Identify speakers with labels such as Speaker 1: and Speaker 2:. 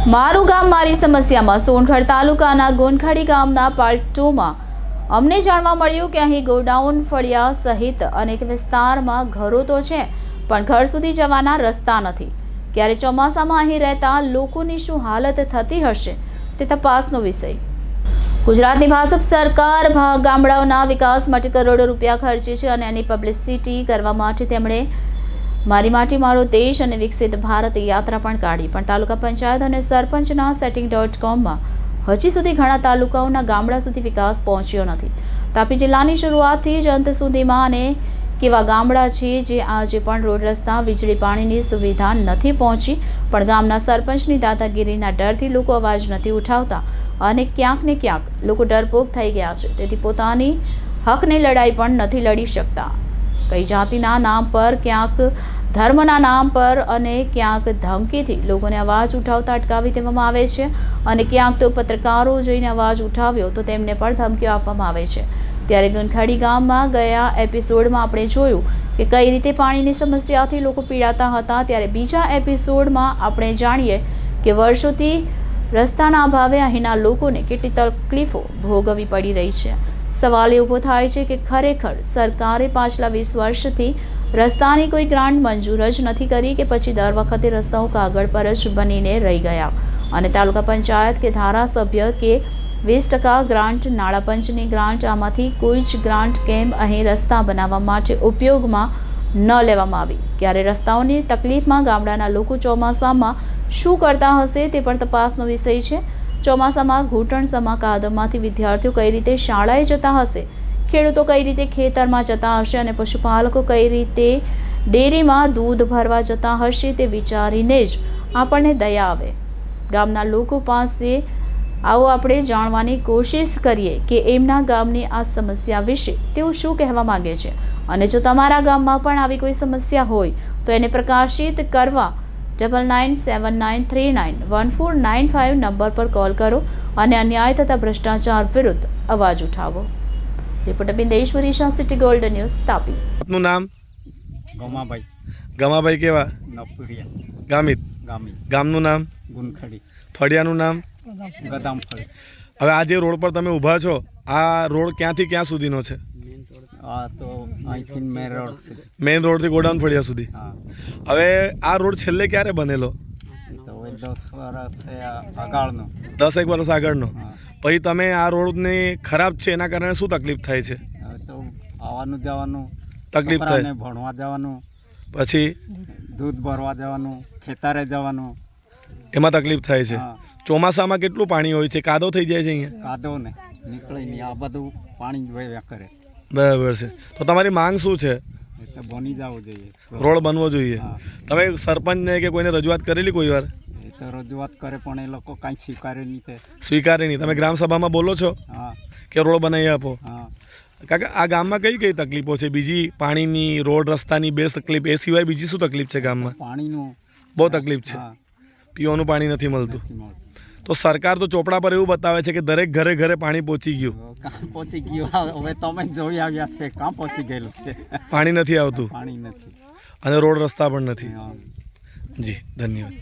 Speaker 1: મારું ગામ મારી સમસ્યામાં સોનગઢ તાલુકાના ગોનખાડી ગામના પાર્ટ 2માં અમને જાણવા મળ્યું કે અહીં ગોડાઉન ફળિયા સહિત અનેક વિસ્તારમાં ઘરો તો છે પણ ઘર સુધી જવાના રસ્તા નથી। ક્યારે ચોમાસામાં અહીં રહેતા લોકોની શું હાલત થતી હશે તે તપાસનો વિષય। ગુજરાતની ભાજપ સરકાર ગામડાઓના વિકાસ માટે કરોડો રૂપિયા ખર્ચે છે અને એની પબ્લિસિટી કરવા માટે તેમણે મારી માટી મારો દેશ અને વિકસિત ભારત યાત્રા પણ કાઢી, પણ તાલુકા પંચાયત અને સરપંચના setting.com હજી સુધી ઘણા તાલુકાઓના ગામડા સુધી વિકાસ પહોંચ્યો નથી। તાપી જિલ્લાની શરૂઆતથી જ અંત સુધીમાં અને કેવા ગામડા છે જે આજે પણ રોડ રસ્તા વીજળી પાણીની સુવિધા નથી પહોંચી, પણ ગામના સરપંચની દાદાગીરીના ડરથી લોકો અવાજ નથી ઉઠાવતા અને ક્યાંક ને ક્યાંક લોકો ડરપોક થઈ ગયા છે, તેથી પોતાની હકની લડાઈ પણ નથી લડી શકતા। કઈ જાતિના નામ પર, ક્યાંક ધર્મના નામ પર અને ક્યાંક ધમકીથી લોકોને અવાજ ઉઠાવતા અટકાવી દેવામાં આવે છે અને ક્યાંક તો પત્રકારો જઈને અવાજ ઉઠાવ્યો તો તેમને પણ ધમકીઓ આપવામાં આવે છે। ત્યારે ગોનખાડી ગામમાં ગયા એપિસોડમાં આપણે જોયું કે કઈ રીતે પાણીની સમસ્યાથી લોકો પીડાતા હતા, ત્યારે બીજા એપિસોડમાં આપણે જાણીએ કે વર્ષોથી રસ્તાના અભાવે અહીંના લોકોને કેટલી તકલીફો ભોગવવી પડી રહી છે। સવાલ એ ઊભો થાય છે કે ખરેખર સરકારે પાછલા 20 વર્ષથી રસ્તાની કોઈ ગ્રાન્ટ મંજૂર જ નથી કરી કે પછી દર વખતે રસ્તાઓ કાગળ પર જ બનીને રહી ગયા અને તાલુકા પંચાયત કે ધારાસભ્ય કે 20% ગ્રાન્ટ, નાણાં પંચની ગ્રાન્ટ, આમાંથી કોઈ જ ગ્રાન્ટ કેમ અહીં રસ્તા બનાવવા માટે ઉપયોગમાં ન લેવામાં આવી। ક્યારે રસ્તાઓની તકલીફમાં ગામડાના લોકો ચોમાસામાં શું કરતા હશે તે પણ તપાસનો વિષય છે। ચોમાસામાં ઘૂંટણસમા કાદવમાંથી વિદ્યાર્થીઓ કઈ રીતે શાળાએ જતા હશે, ખેડૂતો કઈ રીતે ખેતરમાં જતા હશે અને પશુપાલકો કઈ રીતે ડેરીમાં દૂધ ભરવા જતા હશે તે વિચારીને જ આપણને દયા આવે। ગામના લોકો પાસે આવો આપણે જાણવાની કોશિશ કરીએ કે એમના ગામની આ સમસ્યા વિશે તેઓ શું કહેવા માંગે છે અને જો તમારા ગામમાં પણ આવી કોઈ સમસ્યા હોય તો એને પ્રકાશિત કરવા 9979391495 નંબર પર કોલ કરો અને અન્યાય તથા ભ્રષ્ટાચાર વિરુદ્ધ અવાજ ઉઠાવો। Reporter Bindeshwari Shah, city gold news, Tapi.
Speaker 2: આપનું નામ?
Speaker 3: ગમાભાઈ।
Speaker 2: ગમાભાઈ કેવા?
Speaker 3: નપુરિયા।
Speaker 2: ગામિત?
Speaker 3: ગામી।
Speaker 2: ગામનું નામ?
Speaker 3: ગુનખડી।
Speaker 2: ફળિયાનું નામ?
Speaker 3: ગદામફળી।
Speaker 2: હવે આ જે રોડ પર તમે ઊભા છો, આ રોડ ક્યાંથી ક્યાં સુધીનો છે?
Speaker 3: આ તો અહીંથી મેન રોડ છે।
Speaker 2: મેઇન રોડથી ગોડાઉન ફળિયા સુધી?
Speaker 3: હા।
Speaker 2: હવે આ રોડ છેલ્લે ક્યારે બનેલો?
Speaker 3: તો 10 વર્ષ છે આગળનો।
Speaker 2: 10 વર્ષ આગળનો?
Speaker 3: હા।
Speaker 2: પછી તમે આ રોડને ખરાબ છે એના કારણે શું તકલીફ થાય છે?
Speaker 3: હવે તો આવવાનું જવાનું
Speaker 2: તકલીફ થાય,
Speaker 3: છોકરાને ભણવા જવાનું,
Speaker 2: પછી
Speaker 3: દૂધ ભરવા જવાનું, ખેતરે જવાનું,
Speaker 2: એમાં તકલીફ થાય છે।
Speaker 3: હા।
Speaker 2: ચોમાસામાં કેટલું પાણી હોય છે? કાદવ થઈ જાય છે અહીંયા?
Speaker 3: કાદવ ને નીકળી નહીં, આ બધું પાણી જ વહ્યા કરે।
Speaker 2: બરાબર છે, તો તમારી માંગ શું છે?
Speaker 3: એ તો બની જવું જોઈએ,
Speaker 2: રોડ બનવો જોઈએ।
Speaker 3: હા।
Speaker 2: તમે સરપંચને કે કોઈને રજૂઆત કરેલી કોઈ વાર?
Speaker 3: એ તો રજૂઆત કરે પણ એ લોકો કાંઈ સ્વીકારે નહીં તે।
Speaker 2: સ્વીકારે નહીં? તમે ગ્રામસભામાં બોલો છો
Speaker 3: હા।
Speaker 2: કે રોડ બનાવી આપો?
Speaker 3: હા।
Speaker 2: કાકા આ ગામમાં કઈ કઈ તકલીફો છે? બીજી પાણીની, રોડ રસ્તાની બે તકલીફ, એ સિવાય બીજી શું તકલીફ છે ગામમાં?
Speaker 3: પાણીનું
Speaker 2: બહુ તકલીફ છે,
Speaker 3: હા,
Speaker 2: પીવાનું પાણી નથી મળતું।
Speaker 3: નથી મળતું।
Speaker 2: તો સરકાર તો ચોપડા પર એવું બતાવે છે કે દરેક ઘરે ઘરે પાણી પહોંચી ગયું,
Speaker 3: કાં પહોંચી ગયું? હવે તમે જોઈ આવ્યા છે, કાં પહોંચી ગયેલું છે?
Speaker 2: પાણી નથી આવતું
Speaker 3: પાણી નથી
Speaker 2: અને રોડ રસ્તા પણ નથી।
Speaker 3: હા।
Speaker 2: જી, ધન્યવાદ।